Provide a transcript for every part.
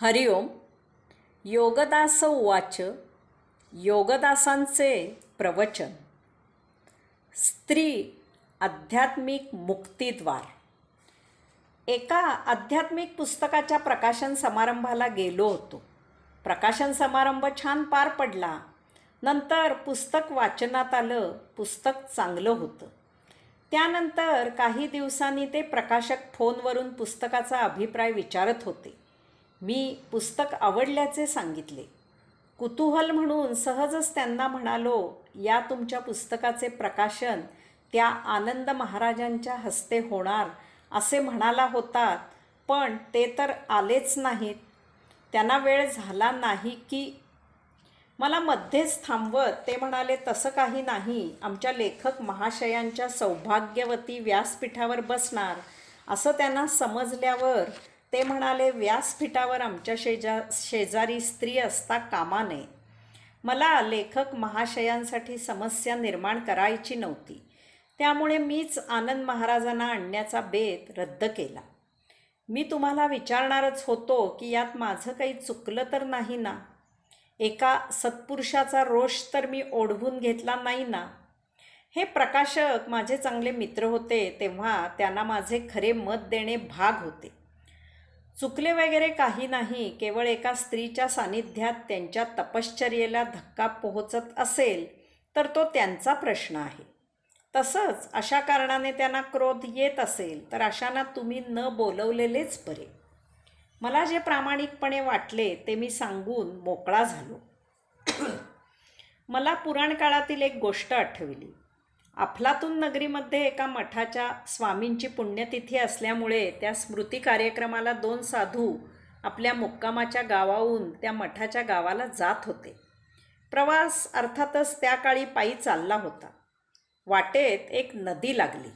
हरिओम. योगदास उवाच. योगदासांचे प्रवचन. स्त्री आध्यात्मिक मुक्तिद्वार. एका आध्यात्मिक पुस्तकाच्या प्रकाशन समारंभाला गेलो होतो. प्रकाशन समारंभ छान पार पडला. नंतर पुस्तक वाचनात आलं. पुस्तक चांगलं होतं. त्यानंतर काही दिवसांनी ते प्रकाशक फोनवरून पुस्तकाचा अभिप्राय विचारत होते. मी पुस्तक आवडल्याचे सांगितले. कुतूहल म्हणून सहजच त्यांना म्हणालो, या तुमच्या पुस्तकाचे प्रकाशन त्या आनंद महाराजांच्या हस्ते होणार असे म्हणाला होतात, पण ते तर आलेच नाहीत. त्यांना वेळ झाला नाही की. मला मध्येच थांबवत ते म्हणाले, तसं काही नाही. आमच्या लेखक महाशयांच्या सौभाग्यवती व्यासपीठावर बसणार असं त्यांना समजल्यावर ते म्हणाले, व्यासपीठावर आमच्या शेजारी स्त्री असता कामा नये. मला लेखक महाशयांसाठी समस्या निर्माण करायची नव्हती. त्यामुळे मीच आनंद महाराजांना आणण्याचा बेत रद्द केला. मी तुम्हाला विचारणारच होतो की यात माझं काही चुकलं तर नाही ना? एका सत्पुरुषाचा रोष तर मी ओढवून घेतला नाही ना? हे प्रकाशक माझे चांगले मित्र होते, तेव्हा त्यांना माझे खरे मत देणे भाग होते. चुकले वगैरे काही नाही. केवळ एका स्त्रीच्या सान्निध्यात त्यांच्या तपश्चर्येला धक्का पोहोचत असेल तर तो त्यांचा प्रश्न आहे. तसंच अशा कारणाने त्यांना क्रोध येत असेल तर अशांना तुम्ही न बोलवलेलेच बरे. मला जे प्रामाणिकपणे वाटले ते मी सांगून मोकळा झालो. मला पुराण काळातील एक गोष्ट आठवली. अफलातून नगरीमध्ये एका मठाच्या स्वामींची पुण्यतिथी असल्यामुळे त्या स्मृती कार्यक्रमाला 2 साधू आपल्या मुक्कामाच्या गावाहून त्या मठाच्या गावाला जात होते. प्रवास अर्थातच त्या काळी पायी चालला होता. वाटेत एक नदी लागली.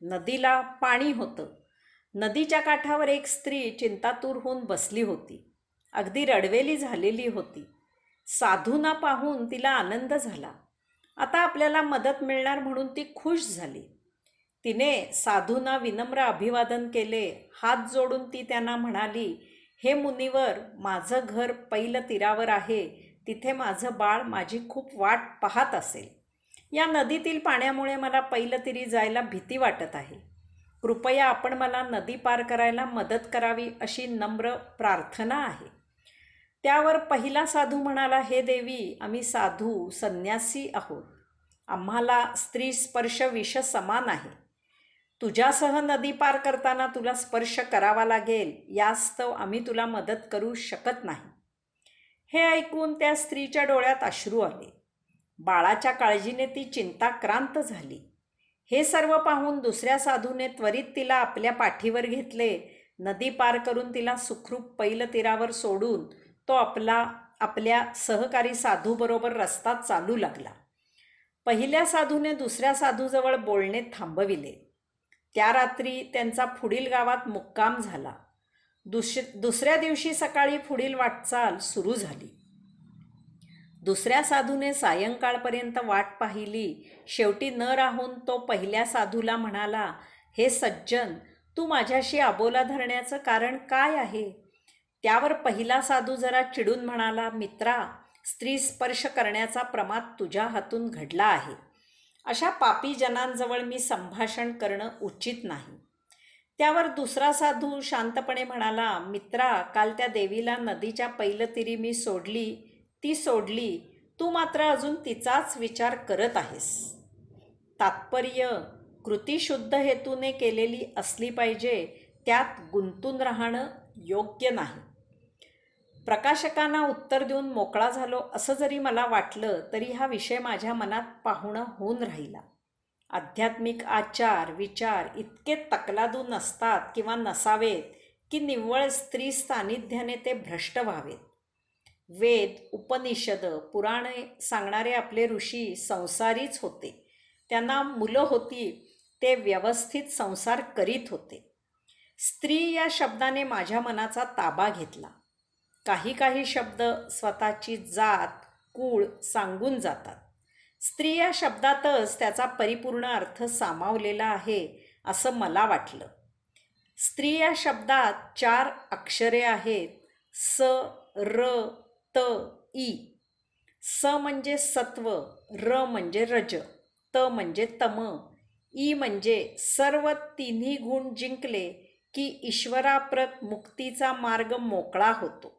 नदीला पाणी होतं. नदीच्या काठावर एक स्त्री चिंतातूर होऊन बसली होती. अगदी रडवेली झालेली होती. साधूंना पाहून तिला आनंद झाला. आता आपल्याला मदत मिळणार म्हणून ती खुश झाली. तिने साधूंना विनम्र अभिवादन केले. हात जोडून ती त्यांना म्हणाली, हे मुनिवर, माझं घर पैल तीरावर आहे. तिथे माझं बाळ माझी खूप वाट पाहत असेल. या नदीतील पाण्यामुळे मला पैलतीरी जायला भीती वाटत आहे. कृपया आपण मला नदी पार करायला मदत करावी अशी नम्र प्रार्थना आहे. त्यावर पहिला साधू म्हणाला, हे देवी, आम्ही साधू संन्यासी आहोत. आम्हाला स्त्री स्पर्श विष समान आहे. तुझ्यासह नदी पार करताना तुला स्पर्श करावा लागेल, यास्तव आम्ही तुला मदत करू शकत नाही. हे ऐकून त्या स्त्रीच्या डोळ्यात अश्रू आले. बाळाच्या काळजीने ती चिंताक्रांत झाली. हे सर्व पाहून दुसऱ्या साधूने त्वरित तिला आपल्या पाठीवर घेतले. नदी पार करून तिला सुखरूप पैल तीरावर सोडून तो आपल्या सहकारी साधूबरोबर रस्ता चालू लागला. पहिल्या साधूने दुसऱ्या साधूजवळ बोलणे थांबविले. त्या रात्री त्यांचा पुढील गावात मुक्काम झाला. दुसऱ्या दिवशी सकाळी पुढील वाटचाल सुरू झाली. दुसऱ्या साधूने सायंकाळपर्यंत वाट पाहिली. शेवटी न राहून तो पहिल्या साधूला म्हणाला, हे सज्जन, तू माझ्याशी अबोला धरण्याचं कारण काय आहे? त्यावर पहिला साधू जरा चिडून म्हणाला, मित्रा, स्त्री स्पर्श करण्याचा प्रमाद तुझ्या हातून घडला आहे. अशा पापी जनांजवळ मी संभाषण करणं उचित नाही. त्यावर दुसरा साधू शांतपणे म्हणाला, मित्रा, काल त्या देवीला नदीच्या पैलतीरी मी ती सोडली. तू मात्र अजून तिचाच विचार करत आहेस. तात्पर्य, कृती शुद्ध हेतूने केलेली असली पाहिजे. त्यात गुंतून राहणं योग्य नाही. प्रकाशकांना उत्तर देऊन मोकळा झालो असं जरी मला वाटलं तरी हा विषय माझ्या मनात पाहुणा होऊन राहिला. आध्यात्मिक आचार विचार इतके तकलादू नसतात किंवा नसावेत की निव्वळ स्त्री सान्निध्याने ते भ्रष्ट व्हावेत. वेद, उपनिषद, पुराणे सांगणारे आपले ऋषी संसारीच होते. त्यांना मुलं होती. ते व्यवस्थित संसार करीत होते. स्त्री या शब्दाने माझ्या मनाचा ताबा घेतला. काही शब्द स्वतःची जात कुळ सांगून जातात. स्त्री या शब्दातच त्याचा परिपूर्ण अर्थ सामावलेला आहे असं मला वाटलं. स्त्री या शब्दात 4 अक्षरे आहेत. स र त ई. स म्हणजे सत्व, र म्हणजे रज, त म्हणजे तम, ई म्हणजे सर्व तिन्ही गुण जिंकले की ईश्वराप्रत मुक्तीचा मार्ग मोकळा होतो.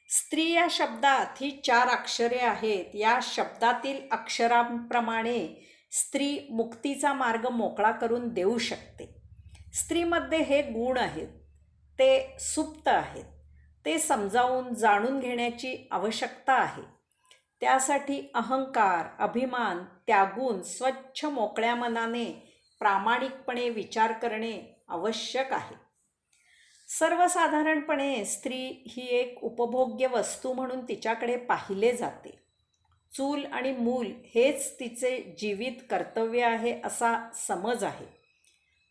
स्त्री या शब्दात ही 4 अक्षरे आहेत. या शब्दातील अक्षरांप्रमाणे स्त्री मुक्तीचा मार्ग मोकळा करून देऊ शकते. स्त्रीमध्ये हे गुण आहेत, ते सुप्त आहेत. ते समजावून जाणून घेण्याची आवश्यकता आहे. त्यासाठी अहंकार, अभिमान त्यागून स्वच्छ मोकळ्या मनाने प्रामाणिकपणे विचार करणे आवश्यक आहे. सर्वसाधारणपणे स्त्री ही एक उपभोग्य वस्तू म्हणून तिच्याकडे पाहिले जाते. चूल आणि मूल हेच तिचे जीवित कर्तव्य आहे असा समज आहे.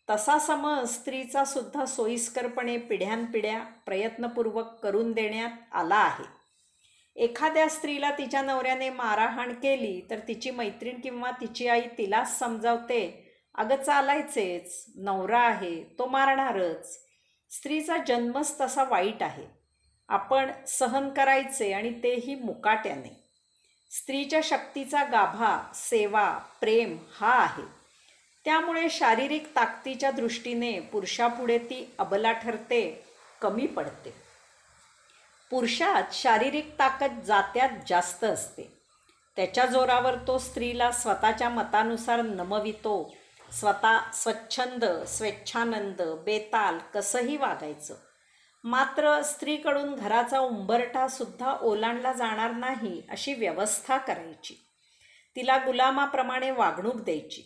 तसा समज स्त्रीचा सुद्धा सोयीस्करपणे पिढ्यानपिढ्या प्रयत्नपूर्वक करून देण्यात आला आहे. एखाद्या स्त्रीला तिच्या नवऱ्याने मारहाण केली तर तिची मैत्रीण किंवा तिची आई तिलाच समजावते, अगं चालायचेच, नवरा आहे तो मारणारच. स्त्रीचा जन्मच तसा वाईट आहे. आपण सहन करायचे आणि तेही मुकाट्याने. स्त्रीच्या शक्तीचा गाभा सेवा, प्रेम हा आहे. त्यामुळे शारीरिक ताकदीच्या दृष्टीने पुरुषापुढे ती अबला ठरते, कमी पडते. पुरुषात शारीरिक ताकद जात्यात जास्त असते. त्याच्या जोरावर तो स्त्रीला स्वतःच्या मतानुसार नमवितो. स्वतः स्वच्छंद, स्वेच्छानंद, बेताल कसंही वागायचं. मात्र स्त्रीकडून घराचा उंबरठासुद्धा ओलांडला जाणार नाही अशी व्यवस्था करायची. तिला गुलामाप्रमाणे वागणूक द्यायची.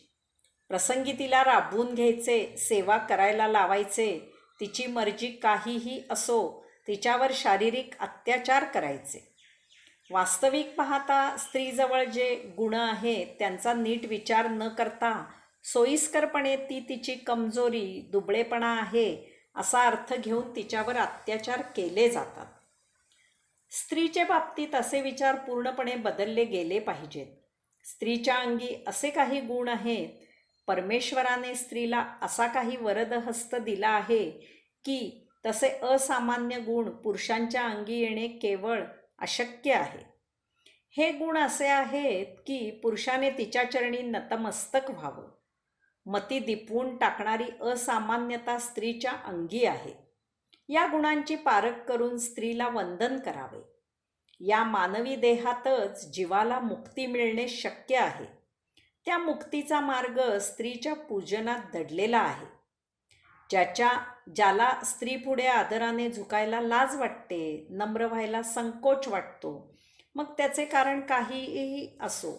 प्रसंगी तिला राबवून घ्यायचे, सेवा करायला लावायचे. तिची मर्जी काहीही असो, तिच्यावर शारीरिक अत्याचार करायचे. वास्तविक पाहता स्त्रीजवळ जे गुण आहेत त्यांचा नीट विचार न करता सोयीस्करपणे ती तिची कमजोरी, दुबळेपणा आहे असा अर्थ घेऊन तिच्यावर अत्याचार केले जातात. स्त्रीच्या बाबतीत असे विचार पूर्णपणे बदलले गेले पाहिजेत. स्त्रीच्या अंगी असे काही गुण आहेत, परमेश्वराने स्त्रीला असा काही वरदहस्त दिला आहे की तसे असामान्य गुण पुरुषांच्या अंगी येणे केवळ अशक्य आहे. हे गुण असे आहेत की पुरुषाने तिच्या चरणी नतमस्तक व्हावं. मती दिपवून टाकणारी असामान्यता स्त्रीच्या अंगी आहे. या गुणांची पारख करून स्त्रीला वंदन करावे. या मानवी देहातच जीवाला मुक्ती मिळणे शक्य आहे. त्या मुक्तीचा मार्ग स्त्रीच्या पूजनात दडलेला आहे. ज्याला स्त्रीपुढे आदराने झुकायला लाज वाटते, नम्र व्हायला संकोच वाटतो, मग त्याचे कारण काहीही असो,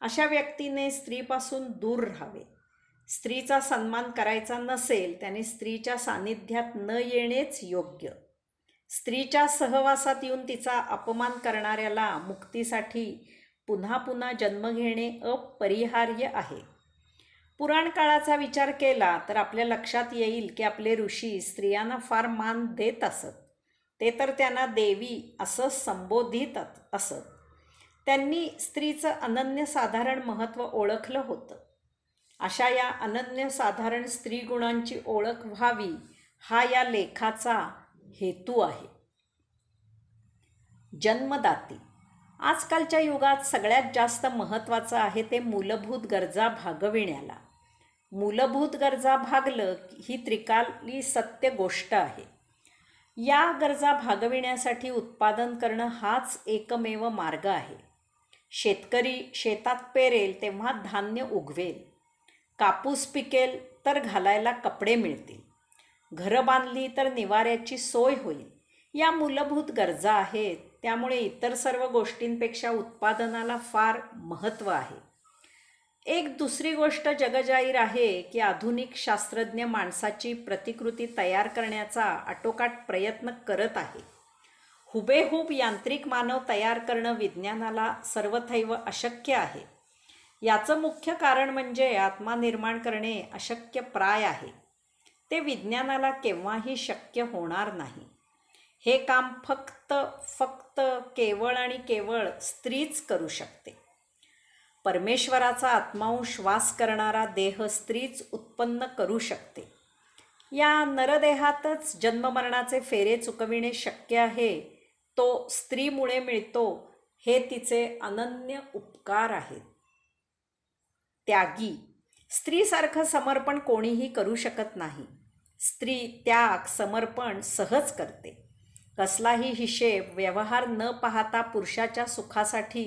अशा व्यक्तीने स्त्रीपासून दूर राहावे. स्त्रीचा सन्मान करायचा नसेल त्याने स्त्रीच्या सान्निध्यात न येणेच योग्य. स्त्रीच्या सहवासात येऊन तिचा अपमान करणाऱ्याला मुक्तीसाठी पुन्हा पुन्हा जन्म घेणे अपरिहार्य आहे. पुराण काळाचा विचार केला तर आपल्या लक्षात येईल की आपले ऋषी स्त्रियांना फार मान देत असत. ते तर त्यांना देवी असं संबोधित असत. त्यांनी स्त्रीचं अनन्यसाधारण महत्त्व ओळखलं होतं. अशा या अनन्यसाधारण स्त्रीगुणांची ओळख व्हावी हा या लेखाचा हेतू आहे. जन्मदाती. आजकालच्या युगात सगळ्यात जास्त महत्त्वाचं आहे ते मूलभूत गरजा भागविण्याला. मूलभूत गरजा भागलं ही त्रिकाली सत्य गोष्ट आहे. या गरजा भागविण्यासाठी उत्पादन करणं हाच एकमेव मार्ग आहे. शेतकरी शेतात पेरेल तेव्हा धान्य उगवेल. कापूस पिकेल तर घालायला कपडे मिळतील. घरं बांधली तर निवाऱ्याची सोय होईल. या मूलभूत गरजा आहेत. त्यामुळे इतर सर्व गोष्टींपेक्षा उत्पादनाला फार महत्त्व आहे. एक दुसरी गोष्ट जगजाहीर आहे की आधुनिक शास्त्रज्ञ माणसाची प्रतिकृती तयार करण्याचा आटोकाट प्रयत्न करत आहे. हुबेहूब यांत्रिक मानव तयार करणं विज्ञानाला सर्वथैव अशक्य आहे. याचं मुख्य कारण म्हणजे आत्मा निर्माण करणे अशक्यप्राय आहे. ते विज्ञानाला केव्हाही शक्य होणार नाही. हे काम फक्त केवळ आणि केवळ स्त्रीच करू शकते. परमेश्वराचा आत्मांश वास करणारा देह स्त्रीच उत्पन्न करू शकते. या नरदेहातच जन्ममरणाचे फेरे चुकविणे शक्य आहे, तो स्त्रीमुळे मिळतो, हे तिचे अनन्य उपकार आहेत. त्यागी, स्त्रीसारखं समर्पण कोणीही करू शकत नाही. स्त्री त्याग समर्पण सहज करते. कसलाही हिशेब व्यवहार न पाहता पुरुषाच्या सुखासाठी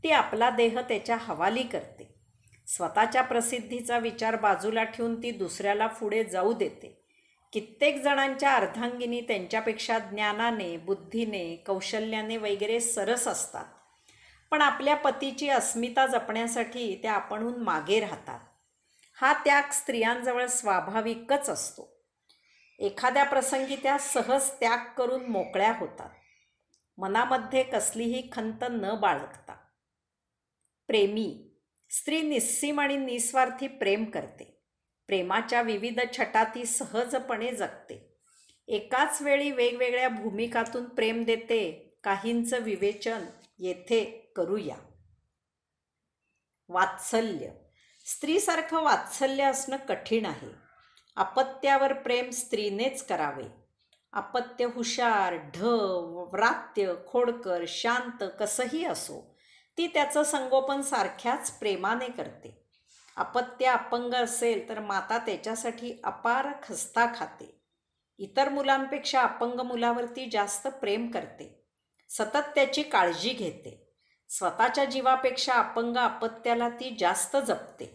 ती आपला देह त्याच्या हवाली करते. स्वतःच्या प्रसिद्धीचा विचार बाजूला ठेवून ती दुसऱ्याला पुढे जाऊ देते. कित्येक जणांच्या अर्धांगिनी त्यांच्यापेक्षा ज्ञानाने, बुद्धीने, कौशल्याने वगैरे सरस असतात, पण आपल्या पतीची अस्मिता जपण्यासाठी त्या आपणहून मागे राहतात. हा त्याग स्त्रियांजवळ स्वाभाविकच असतो. एखाद्या प्रसंगी त्या सहज त्याग करून मोकळ्या होतात, मनामध्ये कसलीही खंत न बाळगता. प्रेमी, स्त्री निस्सीम आणि निस्वार्थी प्रेम करते. प्रेमाच्या विविध छटा ती सहजपणे जगते. एकाच वेळी वेगवेगळ्या भूमिकातून प्रेम देते. काहींचं विवेचन येथे करूया. वात्सल्य, स्त्रीसारखं वात्सल्य असणं कठीण आहे. अपत्यावर प्रेम स्त्रीनेच करावे. अपत्य हुशार, ढ, व्रात्य, खोडकर, शांत कसंही असो, ती त्याचं संगोपन सारख्याच प्रेमाने करते. अपत्य अपंग असेल तर माता त्याच्यासाठी अपार खस्ता खाते. इतर मुलांपेक्षा अपंग मुलावरती जास्त प्रेम करते. सतत त्याची काळजी घेते. स्वतःच्या जीवापेक्षा अपंग अपत्याला ती जास्त जपते.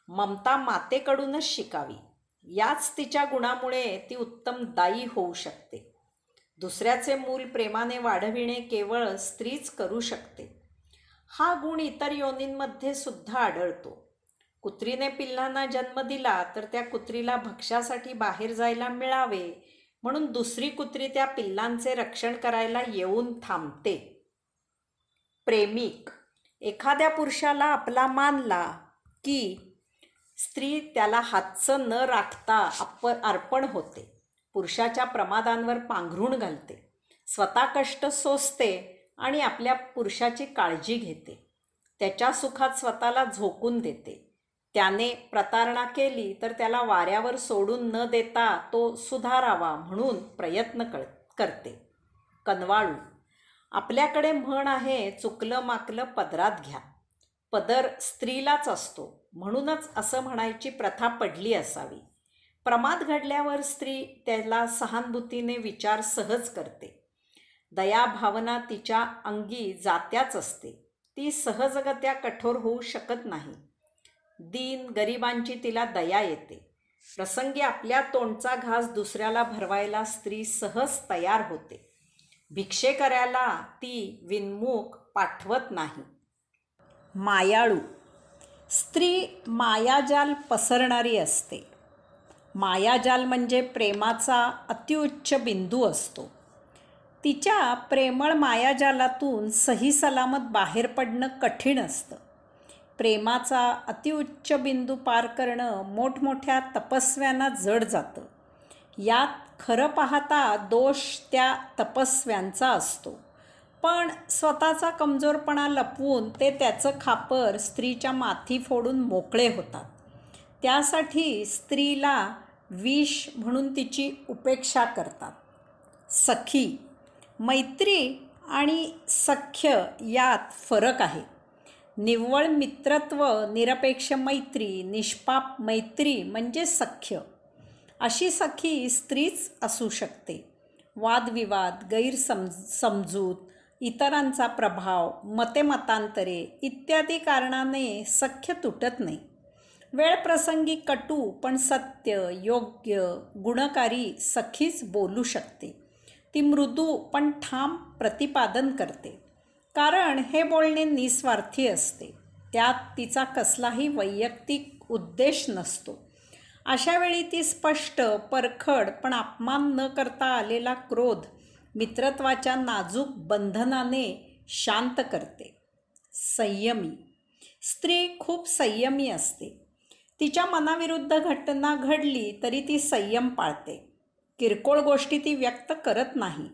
ममता मातेकडूनच शिकावी. याच तिच्या गुणामुळे ती उत्तम दाई होऊ शकते. दुसऱ्याचे मूल प्रेमाने वाढविणे केवळ स्त्रीच करू शकते. हा गुण इतर योनींमध्ये सुद्धा आढळतो. कुत्रीने पिल्लांना जन्म दिला तर त्या कुत्रीला भक्ष्यासाठी बाहेर जायला मिळावे म्हणून दुसरी कुत्री त्या पिल्लांचे रक्षण करायला येऊन थांबते. प्रेमिक, एखाद्या पुरुषाला आपला मानला की स्त्री त्याला हातचं न राखता अर्पण होते. पुरुषाच्या प्रमादांवर पांघरूण घालते. स्वतः कष्ट सोसते आणि आपल्या पुरुषाची काळजी घेते. त्याच्या सुखात स्वतःला झोकून देते. त्याने प्रतारणा केली तर त्याला वाऱ्यावर सोडून न देता तो सुधारावा म्हणून प्रयत्न करते. कनवाळू, आपल्याकडे म्हण आहे, चुकलं माकलं पदरात घ्या. पदर स्त्रीलाच असतो म्हणूनच असं म्हणायची प्रथा पडली असावी. प्रमाद घडल्यावर स्त्री त्याला सहानुभूतीने विचार सहज करते. दया भावना तिच्या अंगी जात्याच असते. ती सहजगत्या कठोर होऊ शकत नाही. दीन गरिबांची तिला दया येते. प्रसंगी आपल्या तोंडचा घास दुसऱ्याला भरवायला स्त्री सहज तयार होते. भिक्षेकऱ्याला ती विनमुख पाठवत नाही. मायाळू, स्त्री मायाजाल पसरणारी असते. मायाजाल म्हणजे प्रेमाचा अतिउच्च बिंदू असतो. तिच्या प्रेमळ मायाजालातून सही सलामत बाहेर पडणं कठीण असतं. प्रेमाचा अतिउच्च बिंदू पार करणं मोठमोठ्या तपस्व्यांना जड जातं. यात खरं पाहता दोष त्या तपस्व्यांचा असतो, पण स्वतःचा कमजोरपणा लपवून ते त्याचं खापर स्त्रीच्या माथी फोडून मोकळे होतात. त्यासाठी स्त्रीला विष म्हणून तिची उपेक्षा करतात. सखी, मैत्री आणि सख्य यात फरक आहे. निव्वळ मित्रत्व, निरपेक्ष मैत्री, निष्पाप मैत्री म्हणजे सख्य. अशी सखी स्त्रीच असू शकते. वादविवाद, गैरसमजूत, इतरांचा प्रभाव, मतांतरे इत्यादी कारणाने सख्य तुटत नाही. वेळप्रसंगी कटू पण सत्य, योग्य, गुणकारी सखीच बोलू शकते. ती मृदू पण ठाम प्रतिपादन करते, कारण हे बोलणे निस्वार्थी असते. त्यात तिचा कसलाही वैयक्तिक उद्देश नसतो. अशावेळी ती स्पष्ट, परखड पण अपमान न करता आलेला क्रोध मित्रत्वाच्या नाजूक बंधनाने शांत करते. संयमी, स्त्री खूप संयमी असते. तिच्या मनाविरुद्ध घटना घडली तरी ती संयम पाळते. किरकोळ गोष्टी ती व्यक्त करत नाही.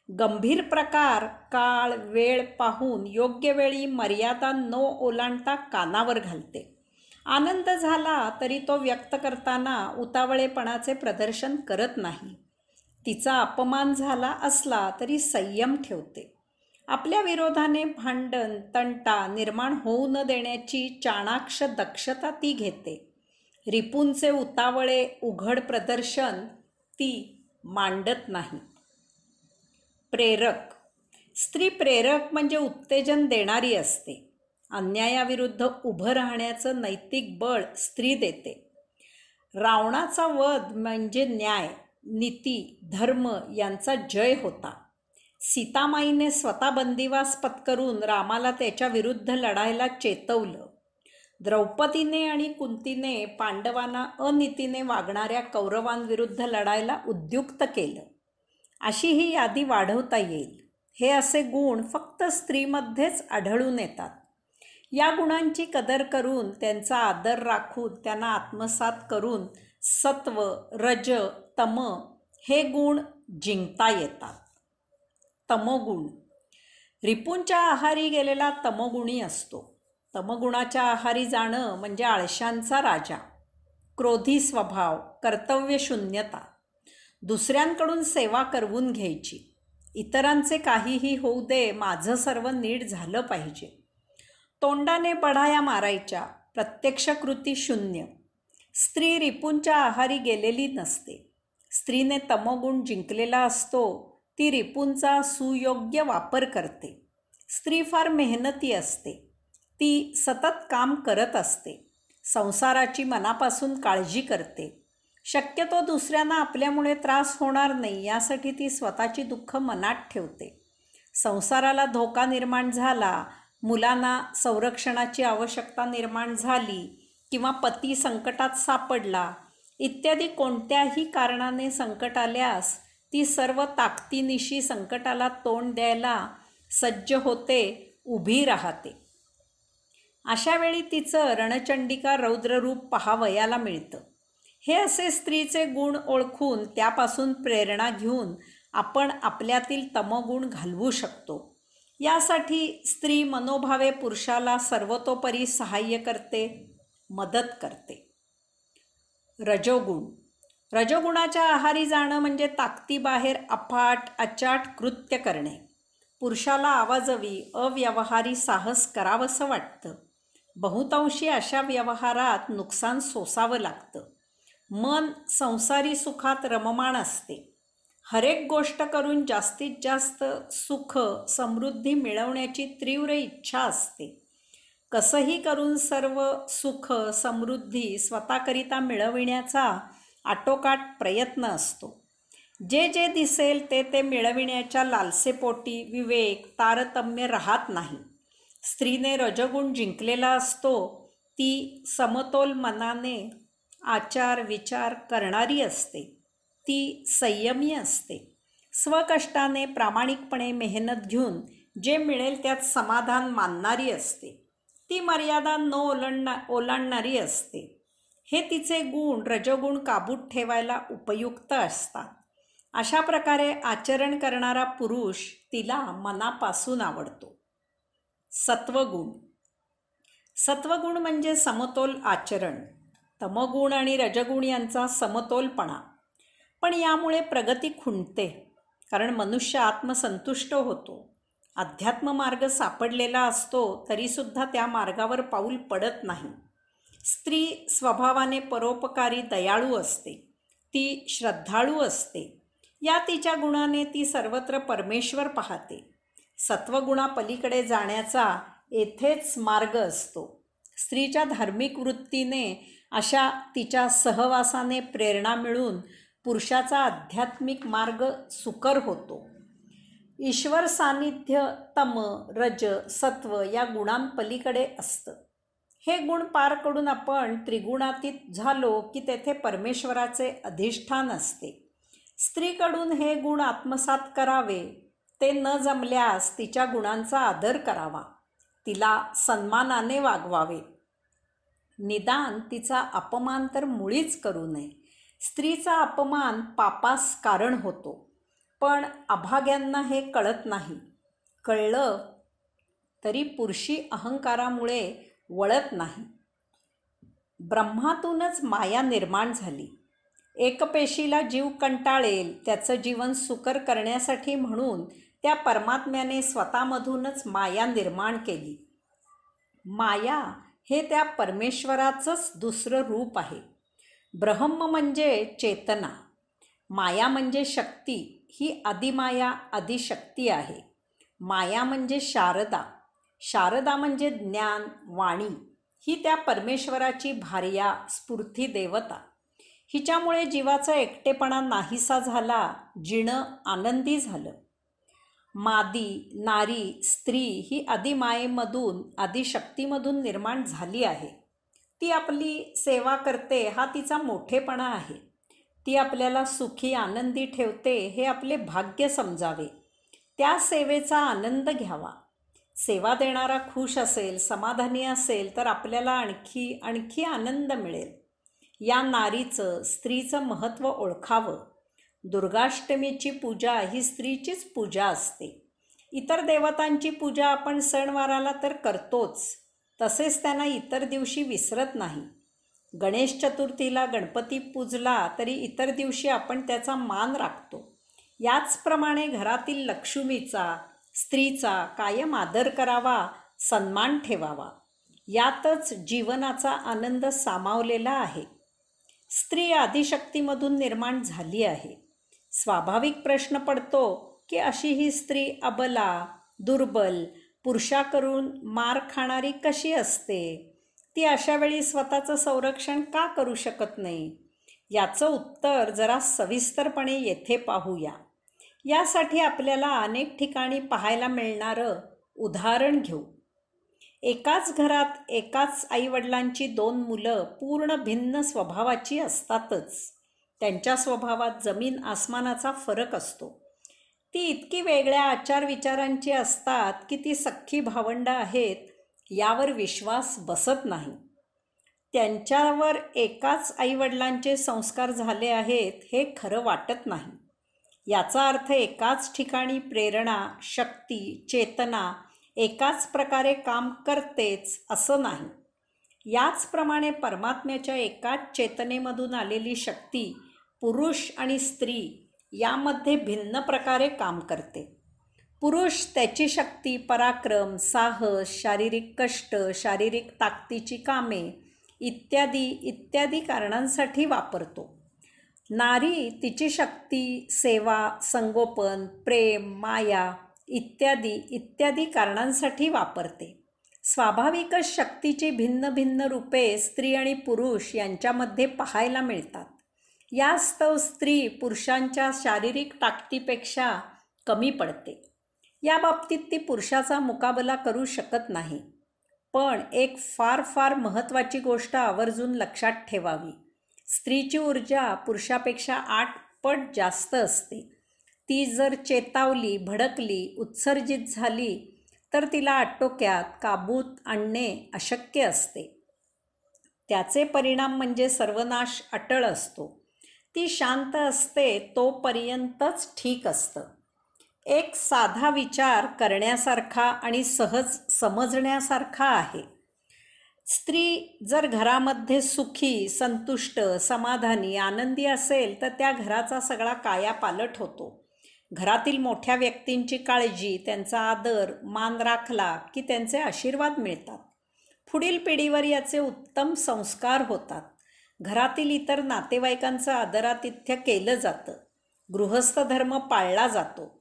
गंभीर प्रकार काळ वेळ पाहून योग्य वेळी मर्यादा न ओलांडता कानावर घालते. आनंद झाला तरी तो व्यक्त करताना उतावळेपणाचे प्रदर्शन करत नाही. तिचा अपमान झाला असला तरी संयम ठेवते. आपल्या विरोधाने भांडण तंटा निर्माण होऊ न देण्याची चाणाक्ष दक्षता ती घेते. रिपूंचे उतावळे उघड प्रदर्शन ती मांडत नाही. प्रेरक. स्त्री प्रेरक म्हणजे उत्तेजन देणारी असते. अन्यायाविरुद्ध उभं राहण्याचं नैतिक बळ स्त्री देते. रावणाचा वध म्हणजे न्याय, नीती, धर्म यांचा जय होता. सीतामाईने स्वतः बंदिवास पत्करून रामाला त्याच्या विरुद्ध लढायला चेतवलं. द्रौपदीने आणि कुंतीने पांडवांना अनीतीने वागणाऱ्या कौरवांविरुद्ध लढायला उद्युक्त केलं. अशी ही यादी वाढवता येईल. हे असे गुण फक्त स्त्रीमध्येच आढळून येतात. या गुणांची कदर करून त्यांचा आदर राखून त्यांना आत्मसात करून सत्व, रज, तम हे गुण जिंकता येतात. तमोगुण. रिपूंच्या आहारी गेलेला तमोगुणी असतो. तमगुणाच्या आहारी जाणं म्हणजे आळशांचा राजा. क्रोधी स्वभाव, कर्तव्यशून्यता, दुसऱ्यांकडून सेवा करवून घ्यायची, इतरांचे काहीही होऊ दे, माझं सर्व नीट झालं पाहिजे. तोंडाने बढाया मारायच्या, प्रत्यक्ष कृती शून्य. स्त्री रिपूंच्या आहारी गेलेली नसते. स्त्रीने तमोगुण जिंकलेला असतो. ती रिपूंचा सुयोग्य वापर करते. स्त्री फार मेहनती असते. ती सतत काम करत असते. संसाराची मनापासून काळजी करते. शक्यतो दुसऱ्यांना आपल्यामुळे त्रास होणार नाही यासाठी ती स्वतःची दुःख मनात ठेवते. संसाराला धोका निर्माण झाला, मुलांना संरक्षणाची आवश्यकता निर्माण झाली किंवा पती संकटात सापडला इत्यादी कोणत्याही कारणाने संकट आल्यास ती सर्व ताकदीनिशी संकटाला तोंड द्यायला सज्ज होते, उभी राहते. अशावेळी तिचं रणचंडिका रौद्ररूप पाहावयाला मिळतं. हे असे स्त्रीचे गुण ओळखून त्यापासून प्रेरणा घेऊन आपण आपल्यातील तमोगुण घालवू शकतो. यासाठी स्त्री मनोभावे पुरुषाला सर्वतोपरी सहाय्य करते, मदत करते. रजोगुण. रजोगुणाच्या आहारी जाणं म्हणजे ताकदीबाहेर अफाट अचाट कृत्य करणे. पुरुषाला आवाजवी अव्यवहारी साहस करावंसं वाटतं. बहुतांशी अशा व्यवहारात नुकसान सोसावं लागतं. मन संसारी सुखात रममाण असते. हरेक गोष्ट करून जास्तीत जास्त सुख समृद्धी मिळवण्याची तीव्र इच्छा असते. कसंही करून सर्व सुख समृद्धी स्वतःकरिता मिळविण्याचा आटोकाट प्रयत्न असतो. जे जे दिसेल ते मिळविण्याच्या लालसेपोटी विवेक तारतम्य राहत नाही. स्त्रीने रजगुण जिंकलेला असतो. ती समतोल मनाने आचार विचार करणारी असते. ती संयमी असते. स्वकष्टाने प्रामाणिकपणे मेहनत घेऊन जे मिळेल त्यात समाधान मानणारी असते. ती मर्यादा न ओलांडणारी असते. हे तिचे गुण रजोगुण काबूत ठेवायला उपयुक्त असतात. अशा प्रकारे आचरण करणारा पुरुष तिला मनापासून आवडतो. सत्वगुण. सत्वगुण म्हणजे समतोल आचरण. तमगुण आणि रजगुण यांचा समतोलपणा. पण यामुळे प्रगती खुंटते, कारण मनुष्य आत्मसंतुष्ट होतो. अध्यात्म मार्ग सापडलेला असतो तरीसुद्धा त्या मार्गावर पाऊल पडत नाही. स्त्री स्वभावाने परोपकारी दयाळू असते. ती श्रद्धाळू असते. या तिच्या गुणाने ती सर्वत्र परमेश्वर पाहते. सत्वगुणापलीकडे जाण्याचा येथेच मार्ग असतो. स्त्रीच्या धार्मिक वृत्तीने अशा तिच्या सहवासाने प्रेरणा मिळून पुरुषाचा आध्यात्मिक मार्ग सुकर होतो. ईश्वर सान्निध्य तम रज सत्व या गुणांपलीकडे असतं. हे गुण पार करून आपण त्रिगुणातीत झालो की तेथे परमेश्वराचे अधिष्ठान असते. स्त्रीकडून हे गुण आत्मसात करावे. ते न जमल्यास तिच्या गुणांचा आदर करावा. तिला सन्मानाने वागवावे. निदान तिचा अपमान तर मुळीच करू नये. स्त्रीचा अपमान पापास कारण होतो. पण अभाग्यांना हे कळत नाही. कळलं तरी पुरुषी अहंकारामुळे वळत नाही. ब्रह्मातूनच माया निर्माण झाली. एकपेशीला जीव कंटाळेल त्याचं जीवन सुकर करण्यासाठी म्हणून त्या परमात्म्याने स्वतःमधूनच माया निर्माण केली. माया हे त्या परमेश्वराचंच दुसरं रूप आहे. ब्रह्म म्हणजे चेतना, माया म्हणजे शक्ती. ही आदिमाया आदिशक्ती आहे. माया म्हणजे शारदा, शारदा म्हणजे ज्ञान वाणी. ही त्या परमेश्वराची भार्या स्फूर्ती देवता. हिच्यामुळे जीवाचा एकटेपणा नाहीसा झाला, जिणं आनंदी झालं. मादी नारी स्त्री ही आदिमायेमधून आदिशक्तीमधून निर्माण झाली आहे. ती आपली सेवा करते हा तिचा मोठेपणा आहे. ती आपल्याला सुखी आनंदी ठेवते हे आपले भाग्य समजावे. त्या सेवेचा आनंद घ्यावा. सेवा देणारा खुश असेल, समाधानी असेल तर आपल्याला आणखी आणखी आनंद मिळेल. या नारीचं स्त्रीचं महत्त्व ओळखावं. दुर्गाष्टमीची पूजा ही स्त्रीचीच पूजा असते. इतर देवतांची पूजा आपण सणवाराला तर करतोच, तसेच त्यांना इतर दिवशी विसरत नाही. गणेश चतुर्थीला गणपती पूजला तरी इतर दिवशी आपण त्याचा मान राखतो. याचप्रमाणे घरातील लक्ष्मीचा, स्त्रीचा कायम आदर करावा, सन्मान ठेवावा. यातच जीवनाचा आनंद सामावलेला आहे. स्त्री आदिशक्तीमधून निर्माण झाली आहे. स्वाभाविक प्रश्न पडतो की अशी ही स्त्री अबला, दुर्बल, पुरुषाकडून मार खाणारी कशी असते? ती अशा वेळी स्वतःचं संरक्षण का करू शकत नाही? याचं उत्तर जरा सविस्तरपणे येथे पाहूया. यासाठी आपल्याला अनेक ठिकाणी पाहायला मिळणारं उदाहरण घेऊ. एकाच घरात एकाच आईवडिलांची 2 मुलं पूर्ण भिन्न स्वभावाची असतातच. त्यांच्या स्वभावात जमीन आसमानाचा फरक असतो. ती इतकी वेगळ्या आचारविचारांची असतात की ती सख्खी भावंडं आहेत यावर विश्वास बसत नाही. त्यांच्यावर एकाच आईवडिलांचे संस्कार झाले आहेत हे खरं वाटत नाही. याचा अर्थ एकाच ठिकाणी प्रेरणा, शक्ती, चेतना एकाच प्रकारे काम करतेच असं नाही. याचप्रमाणे परमात्म्याच्या एकाच चेतनेमधून आलेली शक्ती पुरुष आणि स्त्री यामध्ये भिन्न प्रकारे काम करते. पुरुष त्याची शक्ती पराक्रम, साहस, शारीरिक कष्ट, शारीरिक ताकदीची कामे इत्यादी इत्यादी कारणांसाठी वापरतो. नारी तिची शक्ती सेवा, संगोपन, प्रेम, माया इत्यादी इत्यादी कारणांसाठी वापरते. स्वाभाविकच शक्तीची भिन्न भिन्न रूपे स्त्री आणि पुरुष यांच्यामध्ये पाहायला मिळतात. यास्तव स्त्री पुरुषांच्या शारीरिक ताकदीपेक्षा कमी पडते. या बाबतीत ती पुरुषाचा मुकाबला करू शकत नाही. पण एक फार फार महत्त्वाची गोष्ट आवर्जून लक्षात ठेवावी. स्त्रीची ऊर्जा पुरुषापेक्षा 8 पट जास्त असते. ती जर चेतावली, भडकली, उत्सर्जित झाली तर तिला आटोक्यात काबूत आणणे अशक्य असते. त्याचे परिणाम म्हणजे सर्वनाश अटळ असतो. ती शांत असते तोपर्यंतच ठीक असतं. एक साधा विचार करण्यासारखा आणि सहज समजण्यासारखा आहे. स्त्री जर घरामध्ये सुखी, संतुष्ट, समाधानी, आनंदी असेल तर त्या घराचा सगळा कायापालट होतो. घरातील मोठ्या व्यक्तींची काळजी, त्यांचा आदर, मान राखला की त्यांचे आशीर्वाद मिळतात. पुढील पिढीवर याचे उत्तम संस्कार होतात. घरातील इतर नातेवाईकांचं आदरातिथ्य केलं जातं. गृहस्थ धर्म पाळला जातो.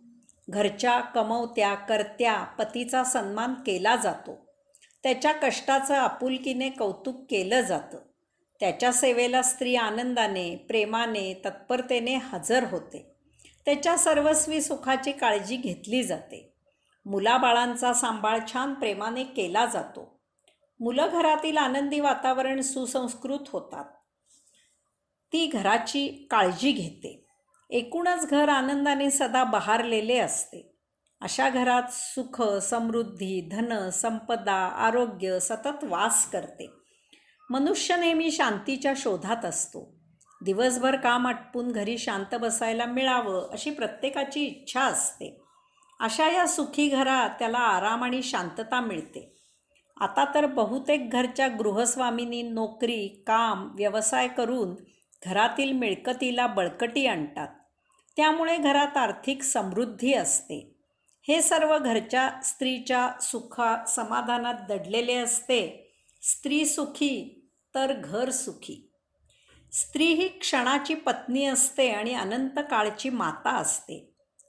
घरच्या कमवत्या करत्या पतीचा सन्मान केला जातो. त्याच्या कष्टाचं आपुलकीने कौतुक केलं जातं. त्याच्या सेवेला स्त्री आनंदाने, प्रेमाने, तत्परतेने हजर होते. त्याच्या सर्वस्वी सुखाची काळजी घेतली जाते. मुलाबाळांचा सांभाळ छान प्रेमाने केला जातो. मुलं घरातील आनंदी वातावरण सुसंस्कृत होतात. ती घराची काळजी घेते. एकूणच घर आनंदाने सदा बहारलेले असते. अशा घरात सुख, समृद्धी, धन, संपदा, आरोग्य सतत वास करते. मनुष्य नेहमी शांतीच्या शोधात असतो. दिवसभर काम आटपून घरी शांत बसायला मिळावं अशी प्रत्येकाची इच्छा असते. अशा या सुखी घरात त्याला आराम आणि शांतता मिळते. आता तर बहुतेक घरच्या गृहस्वामिनी नोकरी, काम, व्यवसाय करून घरातील मिळकतीला बळकटी आणतात. त्यामुळे घरात आर्थिक समृद्धी असते. हे सर्व घरच्या स्त्रीच्या समाधानात दडलेले असते. स्त्री सुखी तर घर सुखी. स्त्री ही क्षणाची पत्नी असते आणि अनंत काळची माता असते.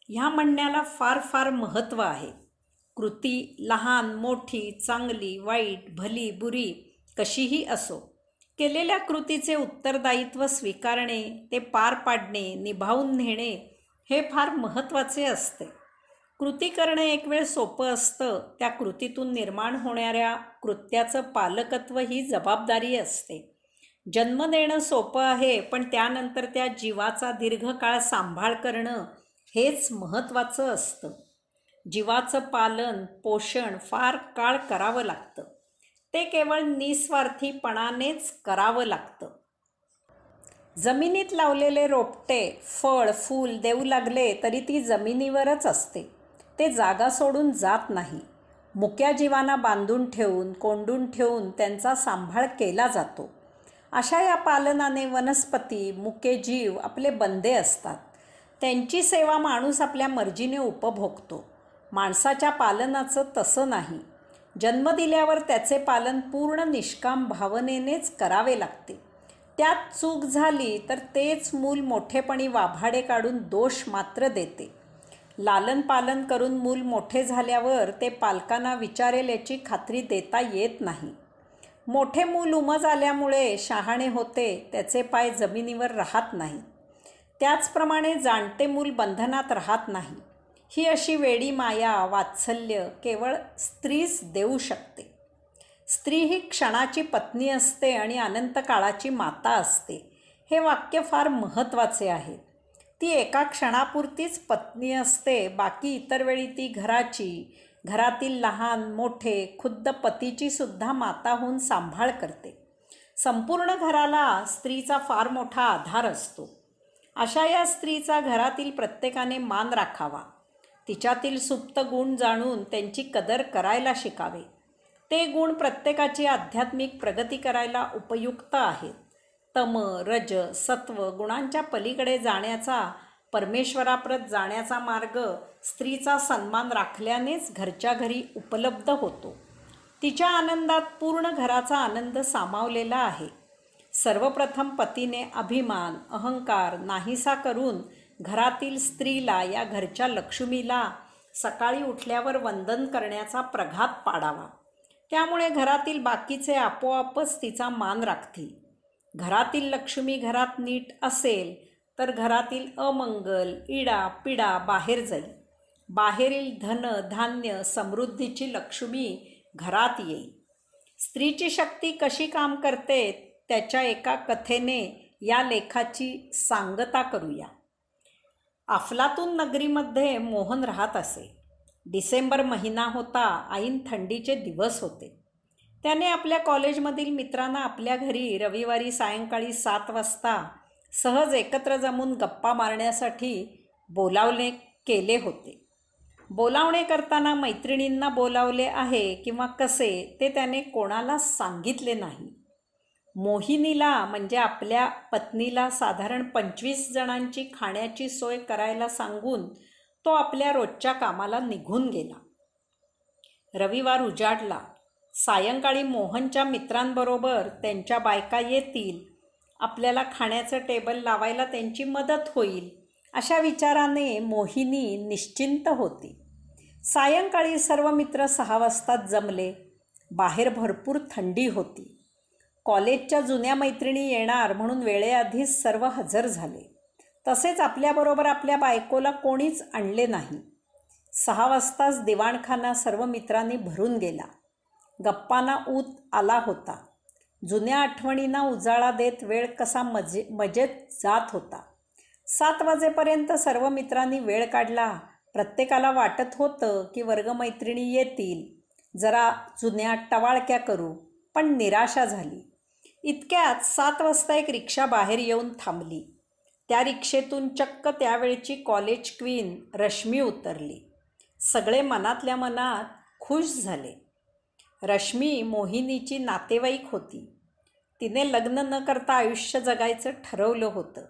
ह्या म्हणण्याला फार फार महत्त्व आहे. कृती लहान मोठी, चांगली वाईट, भली बुरी कशीही असो, केलेल्या कृतीचे उत्तरदायित्व स्वीकारणे, ते पार पाडणे, निभावून नेणे हे फार महत्त्वाचे असते. कृती करणे एक वेळ सोपं असतं. त्या कृतीतून निर्माण होणाऱ्या कृत्याचं पालकत्व ही जबाबदारी असते. जन्म देणं सोपं आहे, पण त्यानंतर त्या जीवाचा दीर्घकाळ सांभाळ करणं हेच महत्त्वाचं असतं. जीवाचं पालन पोषण फार काळ करावं लागतं. ते केवळ निस्वार्थीपणानेच करावं लागतं. जमिनीत लावलेले रोपटे फळ फूल देऊ लागले तरी ती जमिनीवरच असते. ते जागा सोडून जात नाही. मुक्या जीवांना बांधून ठेवून कोंडून ठेवून त्यांचा सांभाळ केला जातो. अशा या पालनाने वनस्पती मुके जीव आपले बंदे असतात. त्यांची सेवा माणूस आपल्या मर्जीने उपभोगतो. माणसाच्या पालनाचं तसं नाही. जन्म दिल्यावर त्याचे पालन पूर्ण निष्काम भावनेनेच करावे लागते. त्यात चूक झाली तर तेच मूल मोठेपणी वाभाडे काढून दोष मात्र देते. लालन पालन करून मूल मोठे झाल्यावर ते पालकांना विचारेल याची खात्री देता येत नाही. मोठे मूल उमज आल्यामुळे शहाणे होते, त्याचे पाय जमिनीवर राहत नाही. त्याचप्रमाणे जाणते मूल बंधनात राहत नाही. ही अशी वेडी माया वात्सल्य केवळ स्त्रीच देऊ शकते. स्त्री ही क्षणाची पत्नी असते आणि अनंत काळाची माता असते. हे वाक्य फार महत्त्वाचे आहे. ती एका क्षणापुरतीच पत्नी असते. बाकी इतर वेळी ती घरातील लहान मोठे खुद्द पतीची सुद्धा माता होऊन सांभाळ करते. संपूर्ण घराला स्त्रीचा फार मोठा आधार असतो. अशा या स्त्रीचा घरातील प्रत्येकाने मान राखावा. तिच्यातील सुप्त गुण जाणून त्यांची कदर करायला शिकावे. ते गुण प्रत्येकाची आध्यात्मिक प्रगती करायला उपयुक्त आहेत. तम रज सत्व गुणांच्या पलीकडे जाण्याचा, परमेश्वराप्रत जाण्याचा मार्ग स्त्रीचा सन्मान राखल्यानेच घरच्या घरी उपलब्ध होतो. तिच्या आनंदात पूर्ण घराचा आनंद सामावलेला आहे. सर्वप्रथम पतीने अभिमान अहंकार नाहीसा करून घरातील स्त्रीला, या घरच्या लक्ष्मीला सकाळी उठल्यावर वंदन करण्याचा प्रघात पाडावा. त्यामुळे घरातील बाकीचे आपोआपच तिचा मान राखतील. घरातील लक्ष्मी घरात नीट असेल तर घरातील अमंगल इडा पिडा बाहेर जाईल. बाहेरील धन धान्य समृद्धीची लक्ष्मी घरात येईल. स्त्रीची शक्ती कशी काम करते त्याच्या एका कथेने या लेखाची सांगता करूया. अफलातून नगरीमध्ये मोहन राहत असे. डिसेंबर महिना होता. ऐन थंडीचे दिवस होते. त्याने आपल्या कॉलेजमधील मित्रांना आपल्या घरी रविवारी सायंकाळी 7 वाजता सहज एकत्र जमून गप्पा मारण्यासाठी बोलावणे केले होते. बोलावणे करताना मैत्रिणींना बोलावले आहे किंवा कसे ते त्याने कोणाला सांगितले नाही. मोहिनीला म्हणजे आपल्या पत्नीला साधारण 25 जणांची खाण्याची सोय करायला सांगून तो आपल्या रोजच्या कामाला निघून गेला. रविवार उजाडला. सायंकाळी मोहनच्या मित्रांबरोबर त्यांच्या बायका येतील. आपल्याला खाण्याचं टेबल लावायला त्यांची मदत होईल अशा विचाराने मोहिनी निश्चिंत होती. सायंकाळी सर्व मित्र 6 वाजताच जमले. बाहेर भरपूर थंडी होती. कॉलेजच्या जुन्या मैत्रिणी येणार म्हणून वेळेआधीच सर्व हजर झाले. तसेच आपल्याबरोबर आपल्या बायकोला कोणीच आणले नाही. 6 वाजताच दिवाणखाना सर्व मित्रांनी भरून गेला. गप्पांना ऊत आला होता. जुन्या आठवणींना उजाळा देत वेळ कसा मजेत जात होता. 7 वाजेपर्यंत सर्व मित्रांनी वेळ काढला. प्रत्येकाला वाटत होतं की वर्गमैत्रिणी येतील, जरा जुन्या टवाळक्या करू, पण निराशा झाली. इतक्यात 7 वाजता एक रिक्षा बाहेर येऊन थांबली. त्या रिक्षेतून चक्क त्यावेळची कॉलेज क्वीन रश्मी उतरली. सगळे मनातल्या मनात खुश झाले. रश्मी मोहिनीची नातेवाईक होती. तिने लग्न न करता आयुष्य जगायचं ठरवलं होतं.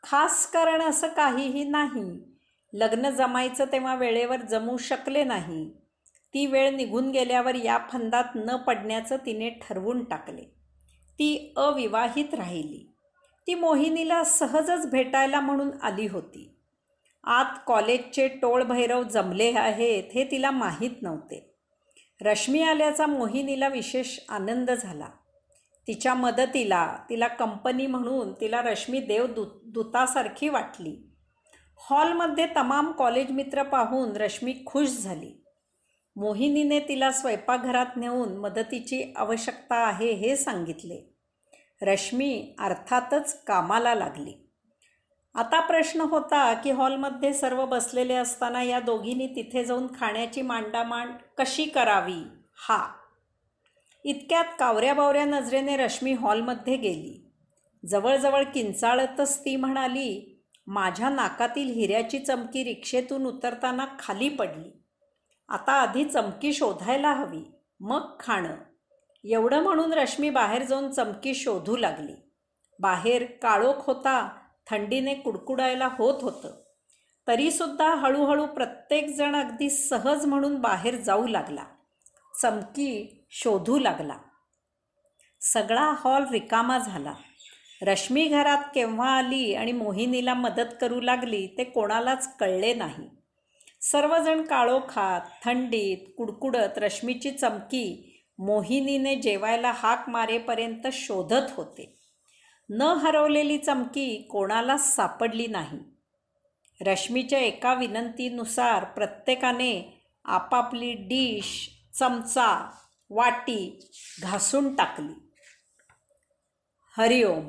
खास कारण असं काहीही नाही. लग्न जमायचं तेव्हा वेळेवर जमू शकले नाही. ती वेळ निघून गेल्यावर या फंदात न पडण्याचं तिने ठरवून टाकले. ती अविवाहित राहिली. ती मोहिनीला सहजच भेटायला म्हणून आली होती. आत कॉलेजचे टोळभैरव जमले आहेत हे तिला माहीत नव्हते. रश्मी आल्याचा मोहिनीला विशेष आनंद झाला. तिच्या मदतीला, तिला कंपनी म्हणून तिला रश्मी देवदूतासारखी वाटली. हॉलमध्ये तमाम कॉलेज मित्र पाहून रश्मी खुश झाली. मोहिनीने तिला स्वयंपाकघरात नेऊन मदतीची आवश्यकता आहे हे सांगितले. रश्मी अर्थातच कामाला लागली. आता प्रश्न होता की हॉलमध्ये सर्व बसलेले असताना या दोघींनी तिथे जाऊन खाण्याची मांडामांड कशी करावी हा. इतक्यात कावऱ्याबावऱ्या नजरेने रश्मी हॉलमध्ये गेली. जवळजवळ किंचाळतच ती म्हणाली, माझ्या नाकातील हिऱ्याची चमकी रिक्षेतून उतरताना खाली पडली. आता आधी चमकी शोधायला हवी, मग खाणं. एवढं म्हणून रश्मी बाहेर जाऊन चमकी शोधू लागली. बाहेर काळोख होता. थंडीने कुडकुडायला होत होतं. तरीसुद्धा हळूहळू प्रत्येकजण अगदी सहज म्हणून बाहेर जाऊ लागला. चमकी शोधू लागला. सगळा हॉल रिकामा झाला. रश्मी घरात केव्हा आली आणि मोहिनीला मदत करू लागली ते कोणालाच कळले नाही. सर्वजण काळोखात, थंडीत, कुडकुडत रश्मीची चमकी मोहिनीने जेवायला हाक मारेपर्यंत शोधत होते. न हरवलेली चमकी कोणालाच सापडली नाही. रश्मीच्या एका विनंतीनुसार प्रत्येकाने आपापली डिश, चमचा, वाटी घासून टाकली. हरिओम.